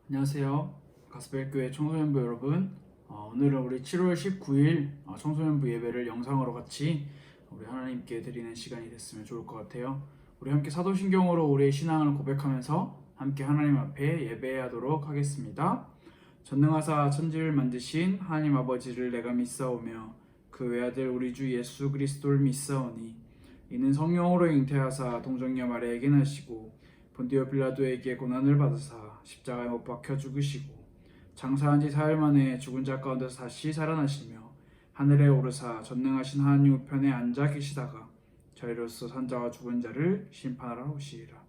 안녕하세요. 가스펠교회 청소년부 여러분. 오늘은 우리 7월 19일 청소년부 예배를 영상으로 같이 우리 하나님께 드리는 시간이 됐으면 좋을 것 같아요. 우리 함께 사도신경으로 우리의 신앙을 고백하면서 함께 하나님 앞에 예배하도록 하겠습니다. 전능하사 천지를 만드신 하나님 아버지를 내가 믿사오며 그 외아들 우리 주 예수 그리스도를 믿사오니 이는 성령으로 잉태하사 동정녀 마리아에게 나시고 본디오 빌라도에게 고난을 받으사 십자가에 못 박혀 죽으시고 장사한 지 사흘 만에 죽은 자 가운데서 다시 살아나시며 하늘에 오르사 전능하신 하나님 우편에 앉아 계시다가 저희로서 산자와 죽은 자를 심판하러 오시리라.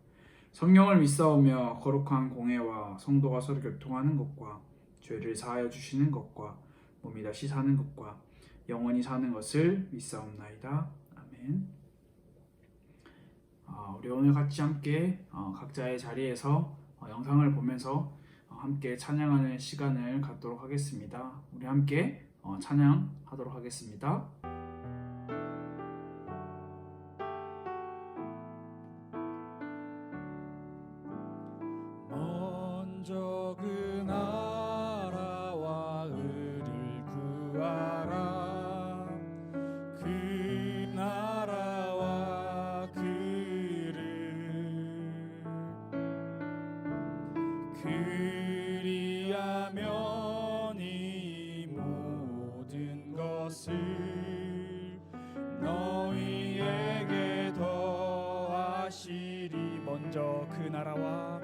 성령을 믿사오며 거룩한 공회와 성도가 서로 교통하는 것과 죄를 사하여 주시는 것과 몸이 다시 사는 것과 영원히 사는 것을 믿사옵나이다. 아멘. 우리 오늘 같이 함께 각자의 자리에서 영상을 보면서 함께 찬양하는 시간을 갖도록 하겠습니다. 우리 함께 찬양하도록 하겠습니다. 먼저 그 나라와 의를 구하라. 그 나라와 그를 그리하면 이 모든 것을 너희에게 더하시리. 먼저 그 나라와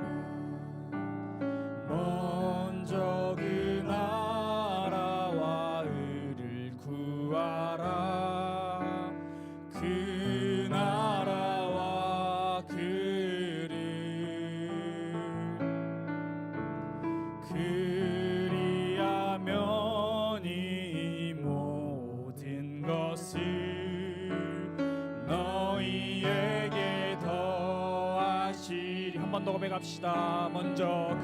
그 나라와 의를 구하라. 그 나라와 그를 그리하면 이 모든 것을 너희에게 더하시리. 한 번 더 고백합시다. 먼저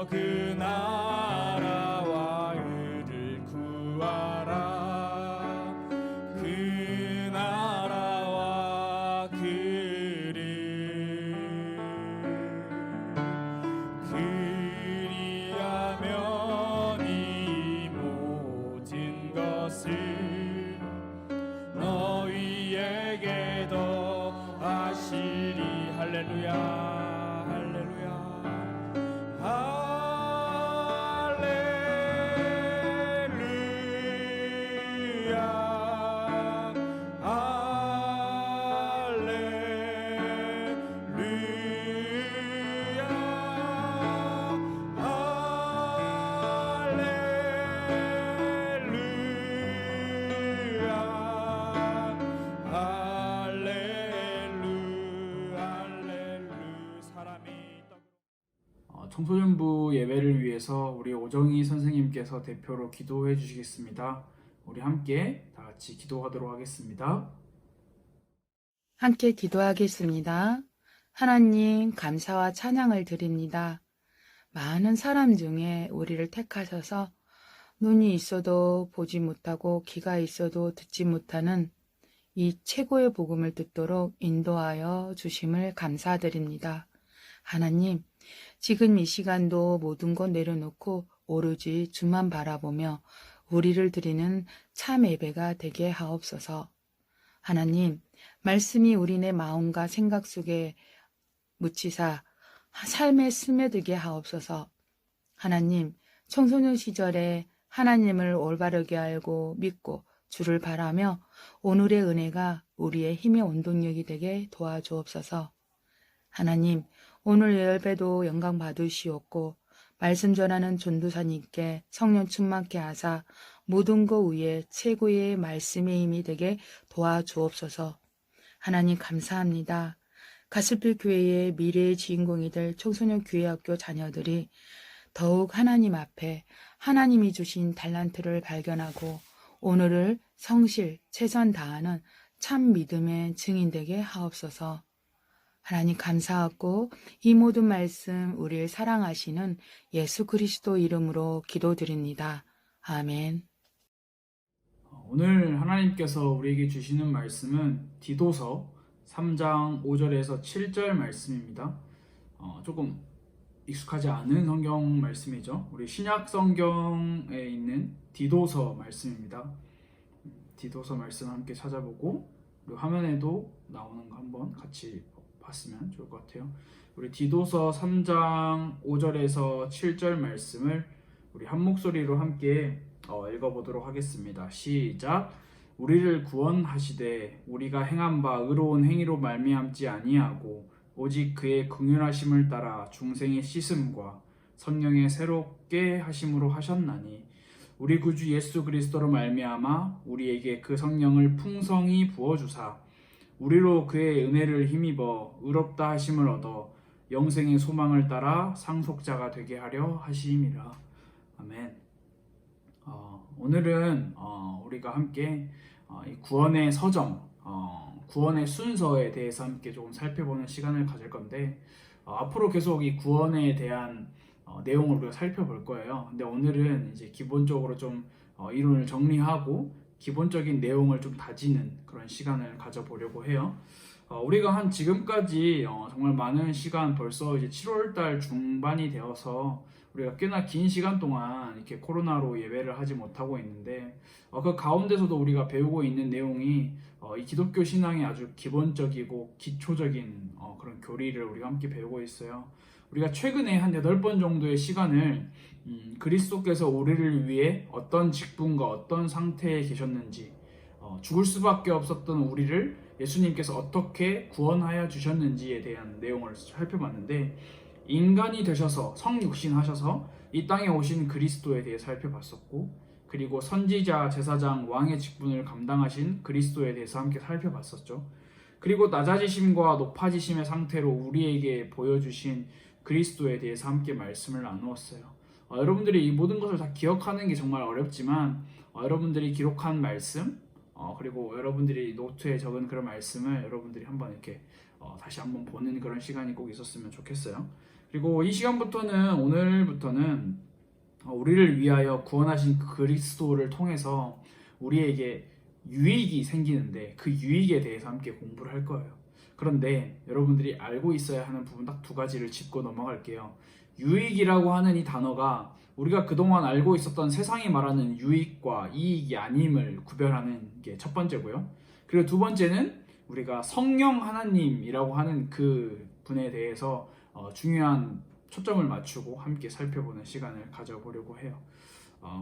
그 나라와 의를 구하라. 그 나라와 그를 그리하면 이 모든 것을 너희에게 더하시리. 할렐루야. 청소년부 예배를 위해서 우리 오정희 선생님께서 대표로 기도해 주시겠습니다. 우리 함께 다 같이 기도하도록 하겠습니다. 함께 기도하겠습니다. 하나님, 감사와 찬양을 드립니다. 많은 사람 중에 우리를 택하셔서 눈이 있어도 보지 못하고 귀가 있어도 듣지 못하는 이 최고의 복음을 듣도록 인도하여 주심을 감사드립니다. 하나님, 지금 이 시간도 모든 것 내려놓고 오로지 주만 바라보며 우리를 드리는 참 예배가 되게 하옵소서. 하나님, 말씀이 우리네 마음과 생각 속에 묻히사 삶에 스며들게 하옵소서. 하나님, 청소년 시절에 하나님을 올바르게 알고 믿고 주를 바라며 오늘의 은혜가 우리의 힘의 원동력이 되게 도와주옵소서. 하나님, 오늘 예배도 영광 받으시옵고 말씀 전하는 전도사님께 성령 충만케 하사 모든 것 위에 최고의 말씀의 힘이 되게 도와주옵소서. 하나님 감사합니다. 가스펠 교회의 미래의 주인공이 될 청소년 교회학교 자녀들이 더욱 하나님 앞에 하나님이 주신 달란트를 발견하고 오늘을 성실, 최선 다하는 참 믿음의 증인 되게 하옵소서. 하나님 감사하고 이 모든 말씀 우리를 사랑하시는 예수 그리스도 이름으로 기도드립니다. 아멘. 오늘 하나님께서 우리에게 주시는 말씀은 디도서 3장 5절에서 7절 말씀입니다. 조금 익숙하지 않은 성경 말씀이죠. 우리 신약 성경에 있는 디도서 말씀입니다. 디도서 말씀 함께 찾아보고 우리 화면에도 나오는 거 한번 같이 봤으면 좋을 것 같아요. 우리 디도서 3장 5절에서 7절 말씀을 우리 한 목소리로 함께 읽어보도록 하겠습니다. 시작. 우리를 구원하시되 우리가 행한 바 의로운 행위로 말미암지 아니하고 오직 그의 긍휼하심을 따라 중생의 씻음과 성령의 새롭게 하심으로 하셨나니 우리 구주 예수 그리스도로 말미암아 우리에게 그 성령을 풍성히 부어주사 우리로 그의 은혜를 힘입어 의롭다 하심을 얻어 영생의 소망을 따라 상속자가 되게 하려 하심이라. 아멘. 오늘은 우리가 함께 이 구원의 서정, 구원의 순서에 대해서 함께 조금 살펴보는 시간을 가질 건데 앞으로 계속 이 구원에 대한 내용을 우리가 살펴볼 거예요. 근데 오늘은 이제 기본적으로 좀 이론을 정리하고 기본적인 내용을 좀 다지는 그런 시간을 가져보려고 해요. 우리가 지금까지 정말 많은 시간, 벌써 이제 7월달 중반이 되어서 우리가 꽤나 긴 시간 동안 이렇게 코로나로 예배를 하지 못하고 있는데 그 가운데서도 우리가 배우고 있는 내용이 이 기독교 신앙의 아주 기본적이고 기초적인 그런 교리를 우리가 함께 배우고 있어요. 우리가 최근에 한 8번 정도의 시간을 그리스도께서 우리를 위해 어떤 직분과 어떤 상태에 계셨는지, 죽을 수밖에 없었던 우리를 예수님께서 어떻게 구원하여 주셨는지에 대한 내용을 살펴봤는데, 인간이 되셔서 성육신 하셔서 이 땅에 오신 그리스도에 대해 살펴봤었고, 그리고 선지자, 제사장, 왕의 직분을 감당하신 그리스도에 대해서 함께 살펴봤었죠. 그리고 낮아지심과 높아지심의 상태로 우리에게 보여주신 그리스도에 대해서 함께 말씀을 나누었어요. 여러분들이 이 모든 것을 다 기억하는 게 정말 어렵지만 여러분들이 기록한 말씀, 그리고 여러분들이 노트에 적은 그런 말씀을 여러분들이 한번 이렇게 다시 한번 보는 그런 시간이 꼭 있었으면 좋겠어요. 그리고 이 시간부터는, 오늘부터는 우리를 위하여 구원하신 그리스도를 통해서 우리에게 유익이 생기는데 그 유익에 대해서 함께 공부를 할 거예요. 그런데 여러분들이 알고 있어야 하는 부분 딱 2가지를 짚고 넘어갈게요. 유익이라고 하는 이 단어가 우리가 그동안 알고 있었던 세상이 말하는 유익과 이익이 아님을 구별하는 게 첫 번째고요. 그리고 두 번째는 우리가 성령 하나님이라고 하는 그 분에 대해서 중요한 초점을 맞추고 함께 살펴보는 시간을 가져보려고 해요.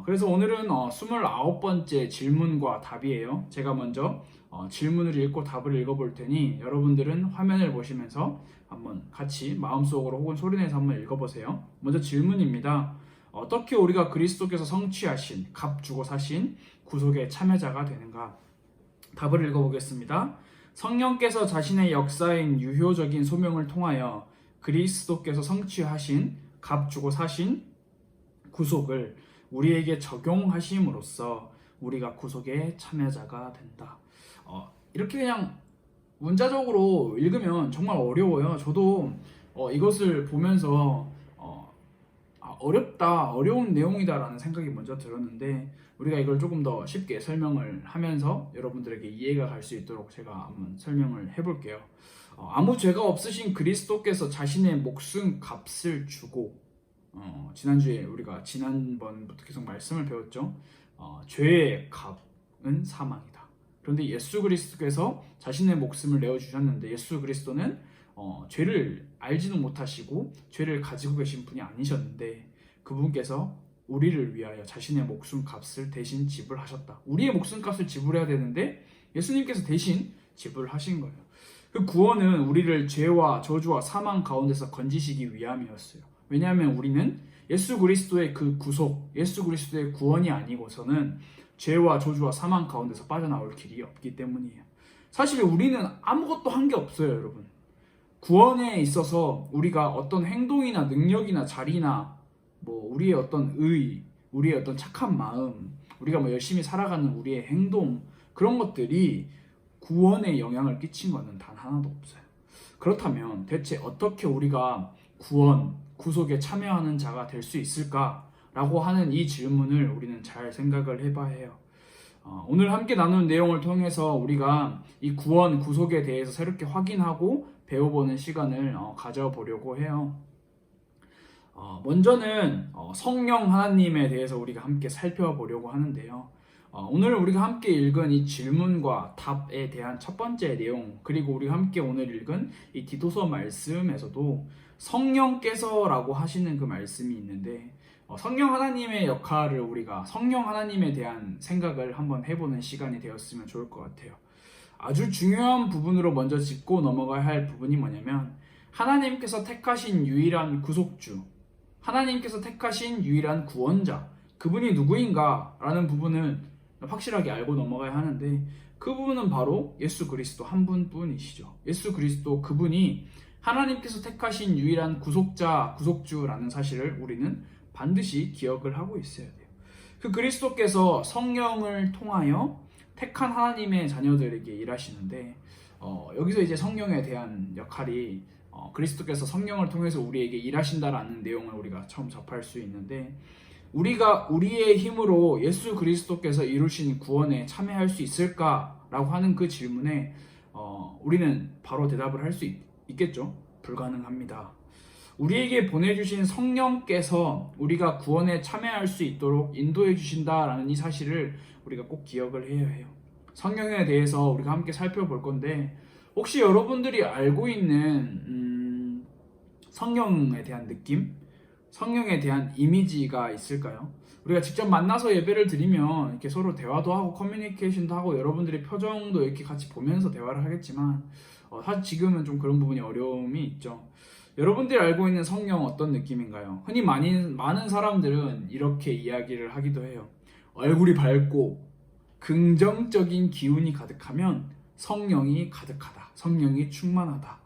그래서 오늘은 29번째 질문과 답이에요. 제가 먼저 질문을 읽고 답을 읽어볼 테니 여러분들은 화면을 보시면서 한번 같이 마음속으로 혹은 소리내서 한번 읽어보세요. 먼저 질문입니다. 어떻게 우리가 그리스도께서 성취하신, 값 주고 사신 구속의 참여자가 되는가? 답을 읽어보겠습니다. 성령께서 자신의 역사인 유효적인 소명을 통하여 그리스도께서 성취하신, 값 주고 사신 구속을 우리에게 적용하심으로써 우리가 구속의 참여자가 된다. 이렇게 그냥 문자적으로 읽으면 정말 어려워요. 저도 이것을 보면서 어려운 내용이다라는 생각이 먼저 들었는데 우리가 이걸 조금 더 쉽게 설명을 하면서 여러분들에게 이해가 갈 수 있도록 제가 한번 설명을 해볼게요. 아무 죄가 없으신 그리스도께서 자신의 목숨 값을 주고 지난주에 우리가 지난번부터 계속 말씀을 배웠죠. 죄의 값은 사망이다. 그런데 예수 그리스도께서 자신의 목숨을 내어주셨는데 예수 그리스도는 죄를 알지도 못하시고 죄를 가지고 계신 분이 아니셨는데 그분께서 우리를 위하여 자신의 목숨 값을 대신 지불하셨다. 우리의 목숨 값을 지불해야 되는데 예수님께서 대신 지불하신 거예요. 그 구원은 우리를 죄와 저주와 사망 가운데서 건지시기 위함이었어요. 왜냐하면 우리는 예수 그리스도의 그 구속, 예수 그리스도의 구원이 아니고서는 죄와 저주와 사망 가운데서 빠져나올 길이 없기 때문이에요. 사실 우리는 아무것도 한 게 없어요, 여러분. 구원에 있어서 우리가 어떤 행동이나 능력이나 자리나 우리의 어떤 의, 우리의 어떤 착한 마음, 우리가 열심히 살아가는 우리의 행동, 그런 것들이 구원에 영향을 끼친 것은 단 하나도 없어요. 그렇다면 대체 어떻게 우리가 구속에 참여하는 자가 될 수 있을까라고 하는 이 질문을 우리는 잘 생각을 해봐야 해요. 오늘 함께 나눈 내용을 통해서 우리가 이 구속에 대해서 새롭게 확인하고 배워보는 시간을 가져보려고 해요. 먼저는 성령 하나님에 대해서 우리가 함께 살펴보려고 하는데요. 오늘 우리가 함께 읽은 이 질문과 답에 대한 첫 번째 내용, 그리고 우리가 함께 오늘 읽은 이 디도서 말씀에서도 성령께서라고 하시는 그 말씀이 있는데, 성령 하나님의 역할을 우리가 성령 하나님에 대한 생각을 한번 해보는 시간이 되었으면 좋을 것 같아요. 아주 중요한 부분으로 먼저 짚고 넘어가야 할 부분이 뭐냐면, 하나님께서 택하신 유일한 구속주, 하나님께서 택하신 유일한 구원자, 그분이 누구인가 라는 부분을 확실하게 알고 넘어가야 하는데, 그 부분은 바로 예수 그리스도 한 분뿐이시죠. 예수 그리스도, 그분이 하나님께서 택하신 유일한 구속자, 구속주라는 사실을 우리는 반드시 기억을 하고 있어야 돼요. 그 그리스도께서 성령을 통하여 택한 하나님의 자녀들에게 일하시는데, 여기서 이제 성령에 대한 역할이 그리스도께서 성령을 통해서 우리에게 일하신다라는 내용을 우리가 처음 접할 수 있는데, 우리가 우리의 힘으로 예수 그리스도께서 이루신 구원에 참여할 수 있을까라고 하는 그 질문에 우리는 바로 대답을 할 수 있겠죠. 불가능합니다. 우리에게 보내주신 성령께서 우리가 구원에 참여할 수 있도록 인도해 주신다라는 이 사실을 우리가 꼭 기억을 해야 해요. 성령에 대해서 우리가 함께 살펴볼 건데, 혹시 여러분들이 알고 있는 성령에 대한 느낌? 성령에 대한 이미지가 있을까요? 우리가 직접 만나서 예배를 드리면 이렇게 서로 대화도 하고 커뮤니케이션도 하고 여러분들의 표정도 이렇게 같이 보면서 대화를 하겠지만, 사실 지금은 좀 그런 부분이 어려움이 있죠. 여러분들이 알고 있는 성령 어떤 느낌인가요? 흔히 많은 사람들은 이렇게 이야기를 하기도 해요. 얼굴이 밝고 긍정적인 기운이 가득하면 성령이 가득하다, 성령이 충만하다.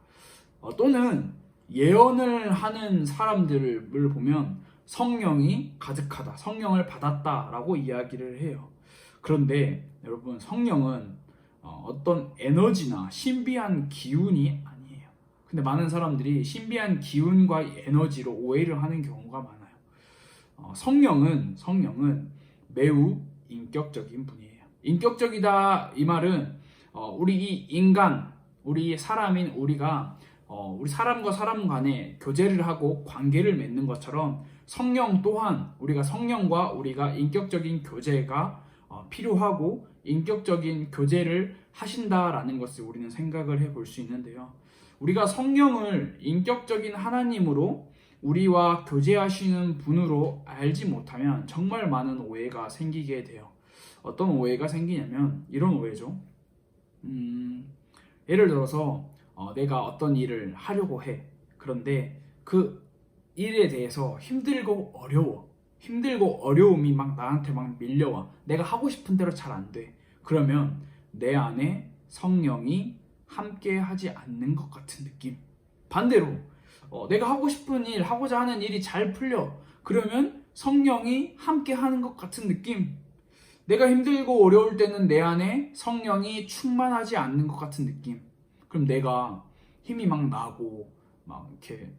또는 예언을 하는 사람들을 보면 성령이 가득하다, 성령을 받았다라고 이야기를 해요. 그런데 여러분, 성령은 어떤 에너지나 신비한 기운이 아니에요. 근데 많은 사람들이 신비한 기운과 에너지로 오해를 하는 경우가 많아요. 성령은 매우 인격적인 분이에요. 인격적이다, 이 말은 우리 이 인간, 우리 사람인 우리가 우리 사람과 사람 간에 교제를 하고 관계를 맺는 것처럼, 성령 또한 우리가 성령과 우리가 인격적인 교제가 필요하고 인격적인 교제를 하신다라는 것을 우리는 생각을 해볼 수 있는데요. 우리가 성령을 인격적인 하나님으로 우리와 교제하시는 분으로 알지 못하면 정말 많은 오해가 생기게 돼요. 어떤 오해가 생기냐면 이런 오해죠. 예를 들어서 내가 어떤 일을 하려고 해. 그런데 그 일에 대해서 힘들고 어려움이 막 나한테 막 밀려와. 내가 하고 싶은 대로 잘 안 돼. 그러면 내 안에 성령이 함께 하지 않는 것 같은 느낌. 반대로 내가 하고 싶은 일, 하고자 하는 일이 잘 풀려. 그러면 성령이 함께 하는 것 같은 느낌. 내가 힘들고 어려울 때는 내 안에 성령이 충만하지 않는 것 같은 느낌. 그럼 내가 힘이 막 나고 막 이렇게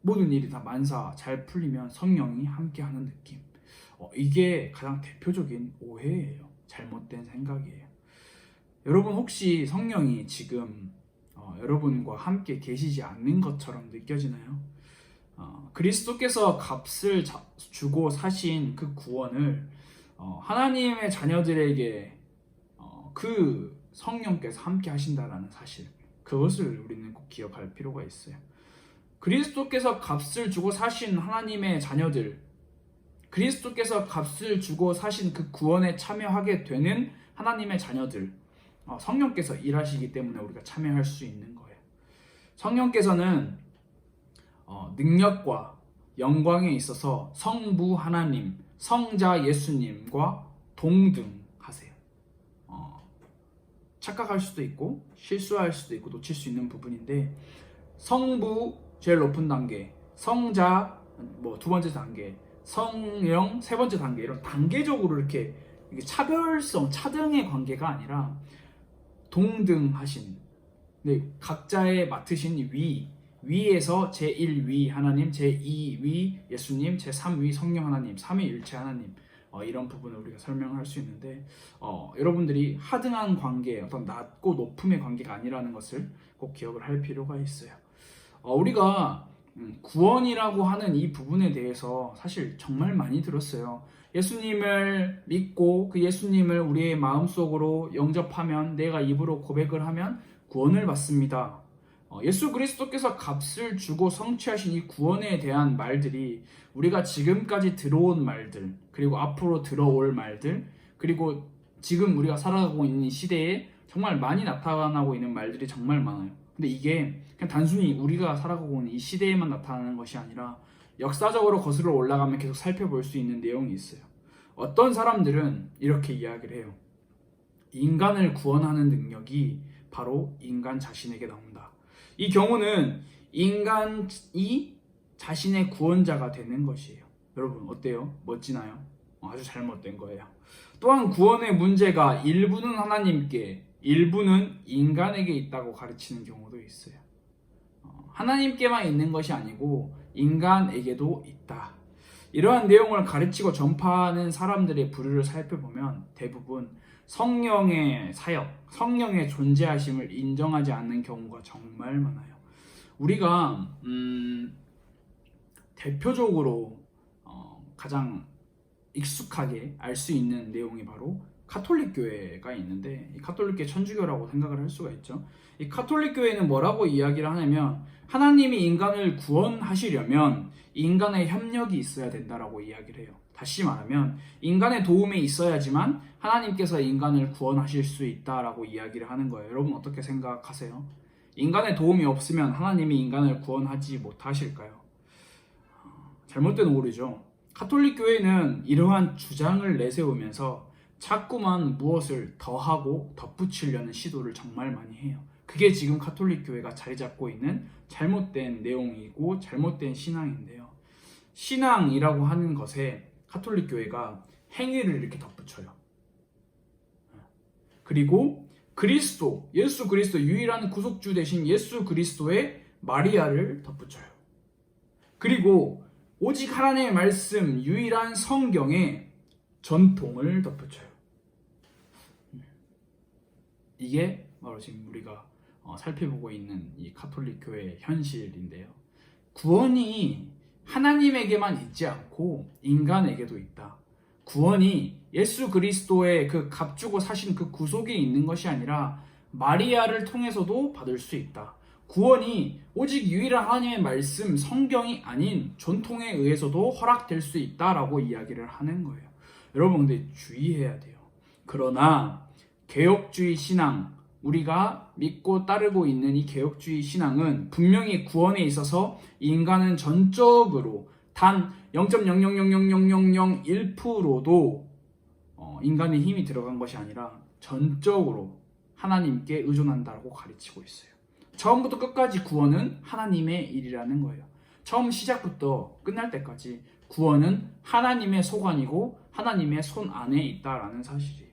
모든 일이 다 만사 잘 풀리면 성령이 함께하는 느낌. 이게 가장 대표적인 오해예요. 잘못된 생각이에요. 여러분, 혹시 성령이 지금 여러분과 함께 계시지 않는 것처럼 느껴지나요? 그리스도께서 값을 주고 사신 그 구원을 하나님의 자녀들에게 그 성령께서 함께 하신다라는 사실, 그것을 우리는 꼭 기억할 필요가 있어요. 그리스도께서 값을 주고 사신 하나님의 자녀들, 그리스도께서 값을 주고 사신 그 구원에 참여하게 되는 하나님의 자녀들, 성령께서 일하시기 때문에 우리가 참여할 수 있는 거예요. 성령께서는 능력과 영광에 있어서 성부 하나님, 성자 예수님과 동등하세요. 착각할 수도 있고 실수할 수도 있고 놓칠 수 있는 부분인데, 성부 제일 높은 단계, 성자 두 번째 단계, 성령 세 번째 단계, 이런 단계적으로 이렇게 차별성, 차등의 관계가 아니라 동등하신, 각자의 맡으신 위에서 제1위 하나님, 제2위 예수님, 제3위 성령 하나님, 삼위일체 하나님, 이런 부분을 우리가 설명할 수 있는데 여러분들이 하등한 관계, 어떤 낮고 높음의 관계가 아니라는 것을 꼭 기억을 할 필요가 있어요. 우리가 구원이라고 하는 이 부분에 대해서 사실 정말 많이 들었어요. 예수님을 믿고 그 예수님을 우리의 마음속으로 영접하면, 내가 입으로 고백을 하면 구원을 받습니다. 예수 그리스도께서 값을 주고 성취하신 이 구원에 대한 말들이 우리가 지금까지 들어온 말들, 그리고 앞으로 들어올 말들, 그리고 지금 우리가 살아가고 있는 이 시대에 정말 많이 나타나고 있는 말들이 정말 많아요. 근데 이게 그냥 단순히 우리가 살아가고 있는 이 시대에만 나타나는 것이 아니라 역사적으로 거슬러 올라가면 계속 살펴볼 수 있는 내용이 있어요. 어떤 사람들은 이렇게 이야기를 해요. 인간을 구원하는 능력이 바로 인간 자신에게 나온다. 이 경우는 인간이 자신의 구원자가 되는 것이에요. 여러분 어때요? 멋지나요? 아주 잘못된 거예요. 또한 구원의 문제가 일부는 하나님께, 일부는 인간에게 있다고 가르치는 경우도 있어요. 하나님께만 있는 것이 아니고 인간에게도 있다. 이러한 내용을 가르치고 전파하는 사람들의 부류를 살펴보면 대부분 성령의 사역, 성령의 존재하심을 인정하지 않는 경우가 정말 많아요. 우리가 대표적으로 가장 익숙하게 알 수 있는 내용이 바로 카톨릭 교회가 있는데, 이 카톨릭 교회 천주교라고 생각을 할 수가 있죠. 이 카톨릭 교회는 뭐라고 이야기를 하냐면, 하나님이 인간을 구원하시려면 인간의 협력이 있어야 된다라고 이야기를 해요. 다시 말하면 인간의 도움이 있어야지만 하나님께서 인간을 구원하실 수 있다라고 이야기를 하는 거예요. 여러분 어떻게 생각하세요? 인간의 도움이 없으면 하나님이 인간을 구원하지 못하실까요? 잘못된 오류죠. 카톨릭 교회는 이러한 주장을 내세우면서 자꾸만 무엇을 더하고 덧붙이려는 시도를 정말 많이 해요. 그게 지금 카톨릭 교회가 자리 잡고 있는 잘못된 내용이고 잘못된 신앙인데요. 신앙이라고 하는 것에 카톨릭 교회가 행위를 이렇게 덧붙여요. 그리고 그리스도, 예수 그리스도, 유일한 구속주 되신 예수 그리스도의 마리아를 덧붙여요. 그리고 오직 하나님의 말씀, 유일한 성경의 전통을 덧붙여요. 이게 바로 지금 우리가 살펴보고 있는 이 카톨릭 교회의 현실인데요. 구원이 하나님에게만 있지 않고 인간에게도 있다. 구원이 예수 그리스도의 그 값주고 사신 그 구속이 있는 것이 아니라 마리아를 통해서도 받을 수 있다. 구원이 오직 유일한 하나님의 말씀, 성경이 아닌 전통에 의해서도 허락될 수 있다라고 이야기를 하는 거예요. 여러분 근데 주의해야 돼요. 그러나 개혁주의 신앙, 우리가 믿고 따르고 있는 이 개혁주의 신앙은 분명히 구원에 있어서 인간은 전적으로 단 0.0000001%도 인간의 힘이 들어간 것이 아니라 전적으로 하나님께 의존한다고 가르치고 있어요. 처음부터 끝까지 구원은 하나님의 일이라는 거예요. 처음 시작부터 끝날 때까지 구원은 하나님의 소관이고 하나님의 손 안에 있다라는 사실이에요.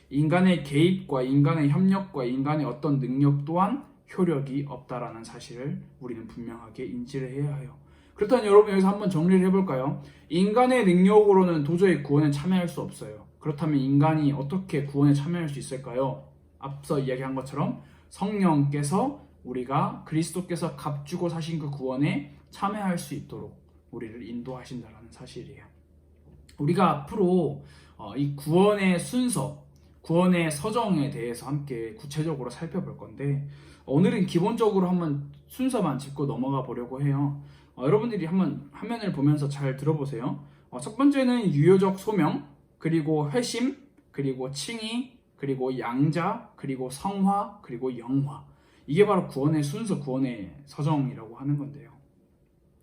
인간의 개입과 인간의 협력과 인간의 어떤 능력 또한 효력이 없다라는 사실을 우리는 분명하게 인지를 해야 해요. 그렇다면 여러분 여기서 한번 정리를 해볼까요? 인간의 능력으로는 도저히 구원에 참여할 수 없어요. 그렇다면 인간이 어떻게 구원에 참여할 수 있을까요? 앞서 이야기한 것처럼 성령께서 우리가 그리스도께서 값주고 사신 그 구원에 참여할 수 있도록 우리를 인도하신다는 사실이에요. 우리가 앞으로 이 구원의 순서, 구원의 서정에 대해서 함께 구체적으로 살펴볼 건데, 오늘은 기본적으로 한번 순서만 짚고 넘어가 보려고 해요. 여러분들이 한번 화면을 보면서 잘 들어보세요. 첫 번째는 유효적 소명, 그리고 회심, 그리고 칭의, 그리고 양자, 그리고 성화, 그리고 영화. 이게 바로 구원의 순서, 구원의 서정이라고 하는 건데요.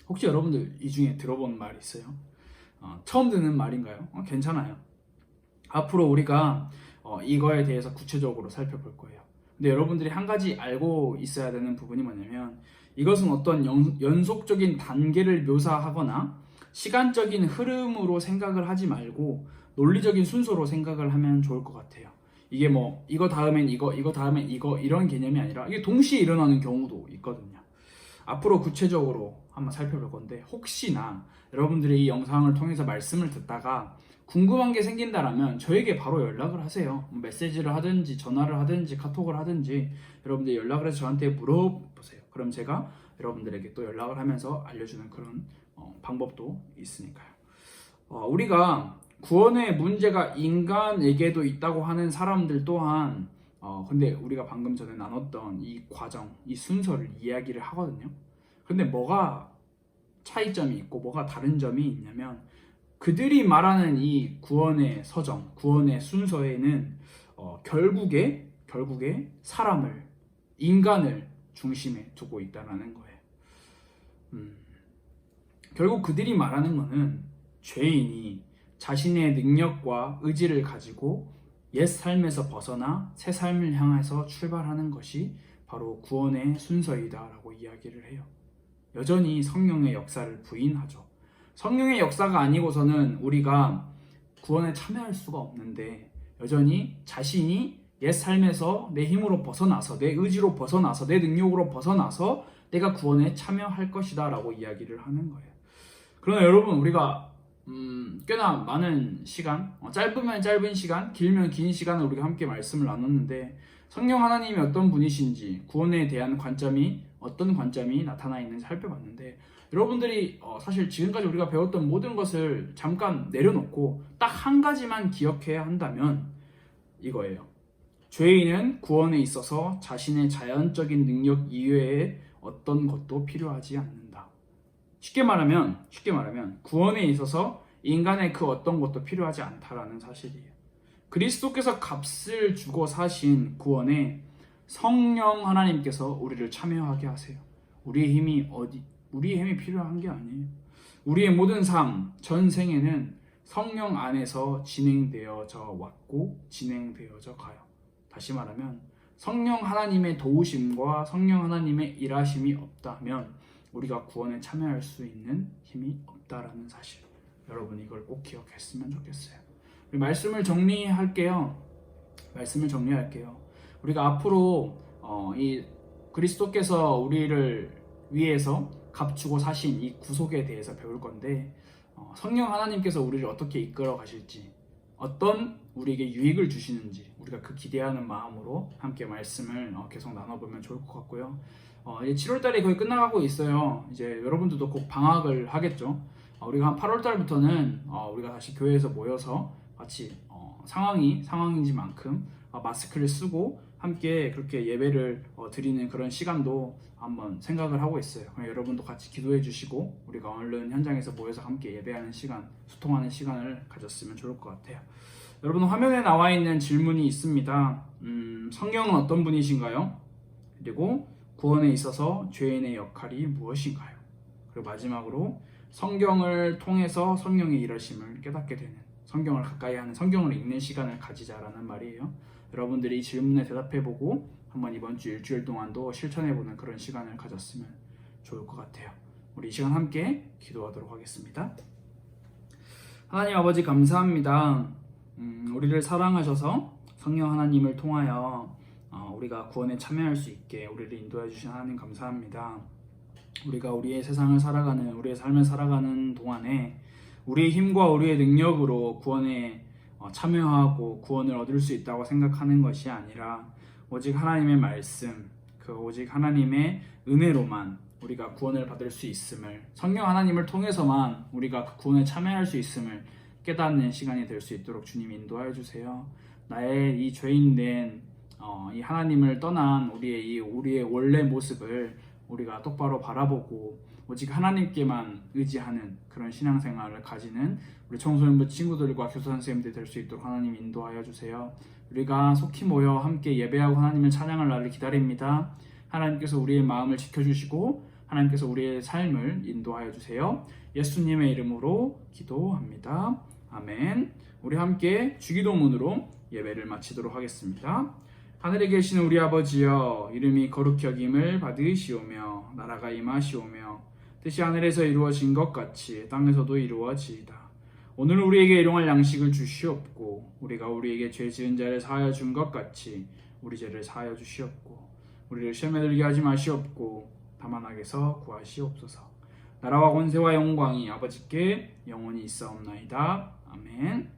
혹시 여러분들 이 중에 들어본 말 있어요? 처음 듣는 말인가요? 괜찮아요. 앞으로 우리가 이거에 대해서 구체적으로 살펴볼 거예요. 근데 여러분들이 한 가지 알고 있어야 되는 부분이 뭐냐면, 이것은 어떤 연속적인 단계를 묘사하거나 시간적인 흐름으로 생각을 하지 말고 논리적인 순서로 생각을 하면 좋을 것 같아요. 이게 뭐 이거 다음엔 이거 다음엔 이거 이런 개념이 아니라 이게 동시에 일어나는 경우도 있거든요. 앞으로 구체적으로 한번 살펴볼 건데, 혹시나 여러분들이 이 영상을 통해서 말씀을 듣다가 궁금한 게 생긴다라면 저에게 바로 연락을 하세요. 메시지를 하든지 전화를 하든지 카톡을 하든지 여러분들 연락을 해서 저한테 물어보세요. 그럼 제가 여러분들에게 또 연락을 하면서 알려주는 그런 방법도 있으니까요. 우리가 구원의 문제가 인간에게도 있다고 하는 사람들 또한 근데 우리가 방금 전에 나눴던 이 과정, 이 순서를 이야기를 하거든요. 근데 뭐가 차이점이 있고 뭐가 다른 점이 있냐면 그들이 말하는 이 구원의 서정, 구원의 순서에는 결국에 사람을, 인간을 중심에 두고 있다는 거예요. 결국 그들이 말하는 거는 죄인이 자신의 능력과 의지를 가지고 옛 삶에서 벗어나 새 삶을 향해서 출발하는 것이 바로 구원의 순서이다라고 이야기를 해요. 여전히 성령의 역사를 부인하죠. 성령의 역사가 아니고서는 우리가 구원에 참여할 수가 없는데 여전히 자신이 옛 삶에서 내 힘으로 벗어나서 내 의지로 벗어나서 내 능력으로 벗어나서 내가 구원에 참여할 것이다 라고 이야기를 하는 거예요. 그러나 여러분 우리가 꽤나 많은 시간, 짧으면 짧은 시간, 길면 긴 시간을 우리가 함께 말씀을 나눴는데 성령 하나님이 어떤 분이신지 구원에 대한 관점이 어떤 관점이 나타나 있는지 살펴봤는데 여러분들이 사실 지금까지 우리가 배웠던 모든 것을 잠깐 내려놓고 딱 한 가지만 기억해야 한다면 이거예요. 죄인은 구원에 있어서 자신의 자연적인 능력 이외에 어떤 것도 필요하지 않는다. 쉽게 말하면 구원에 있어서 인간의 그 어떤 것도 필요하지 않다라는 사실이에요. 그리스도께서 값을 주고 사신 구원에 성령 하나님께서 우리를 참여하게 하세요. 우리의 힘이 필요한 게 아니에요. 우리의 모든 삶, 전생에는 성령 안에서 진행되어져 왔고 진행되어져 가요. 다시 말하면 성령 하나님의 도우심과 성령 하나님의 일하심이 없다면 우리가 구원에 참여할 수 있는 힘이 없다라는 사실. 여러분 이걸 꼭 기억했으면 좋겠어요. 우리 말씀을 정리할게요. 우리가 앞으로 이 그리스도께서 우리를 위해서 값주고 사신 이 구속에 대해서 배울 건데 성령 하나님께서 우리를 어떻게 이끌어 가실지 어떤 우리에게 유익을 주시는지 우리가 그 기대하는 마음으로 함께 말씀을 계속 나눠보면 좋을 것 같고요. 이제 7월달이 거의 끝나가고 있어요. 이제 여러분들도 곧 방학을 하겠죠. 우리가 한 8월달부터는 우리가 다시 교회에서 모여서 같이 상황인지만큼 마스크를 쓰고 함께 그렇게 예배를 드리는 그런 시간도 한번 생각을 하고 있어요. 여러분도 같이 기도해 주시고 우리가 얼른 현장에서 모여서 함께 예배하는 시간, 소통하는 시간을 가졌으면 좋을 것 같아요. 여러분 화면에 나와 있는 질문이 있습니다. 성령은 어떤 분이신가요? 그리고 구원에 있어서 죄인의 역할이 무엇인가요? 그리고 마지막으로 성경을 통해서 성령의 일하심을 깨닫게 되는 성경을 가까이 하는 성경을 읽는 시간을 가지자라는 말이에요. 여러분들이 이 질문에 대답해보고 한번 이번 주 일주일 동안도 실천해보는 그런 시간을 가졌으면 좋을 것 같아요. 우리 이 시간 함께 기도하도록 하겠습니다. 하나님 아버지 감사합니다. 우리를 사랑하셔서 성령 하나님을 통하여 우리가 구원에 참여할 수 있게 우리를 인도해 주신 하나님 감사합니다. 우리가 우리의 세상을 살아가는 우리의 삶을 살아가는 동안에 우리의 힘과 우리의 능력으로 구원에 참여하고 구원을 얻을 수 있다고 생각하는 것이 아니라 오직 하나님의 말씀, 오직 하나님의 은혜로만 우리가 구원을 받을 수 있음을 성령 하나님을 통해서만 우리가 그 구원에 참여할 수 있음을 깨닫는 시간이 될 수 있도록 주님 인도하여 주세요. 나의 이 죄인된 이 하나님을 떠난 우리의 원래 모습을 우리가 똑바로 바라보고 오직 하나님께만 의지하는 그런 신앙생활을 가지는 우리 청소년부 친구들과 교사 선생님들 될 수 있도록 하나님 인도하여 주세요. 우리가 속히 모여 함께 예배하고 하나님을 찬양할 날을 기다립니다. 하나님께서 우리의 마음을 지켜주시고 하나님께서 우리의 삶을 인도하여 주세요. 예수님의 이름으로 기도합니다. 아멘. 우리 함께 주기도문으로 예배를 마치도록 하겠습니다. 하늘에 계신 우리 아버지여, 이름이 거룩히 여김을 받으시오며 나라가 임하시오며 뜻이 하늘에서 이루어진 것 같이 땅에서도 이루어지이다. 오늘 우리에게 일용할 양식을 주시옵고 우리가 우리에게 죄 지은 자를 사하여 준 것 같이 우리 죄를 사하여 주시옵고 우리를 시험에 들게 하지 마시옵고 다만 악에서 구하시옵소서. 나라와 권세와 영광이 아버지께 영원히 있사옵나이다. 아멘.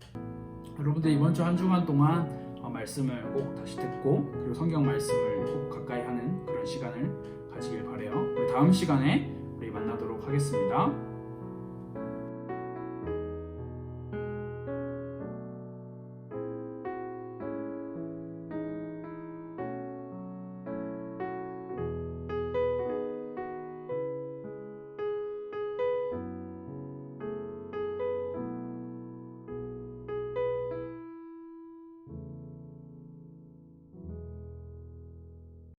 여러분들 이번 주 한 주간 동안 말씀을 꼭 다시 듣고 그리고 성경 말씀을 꼭 가까이 하는 그런 시간을 가지길 바래요. 우리 다음 시간에 우리 만나도록 하겠습니다.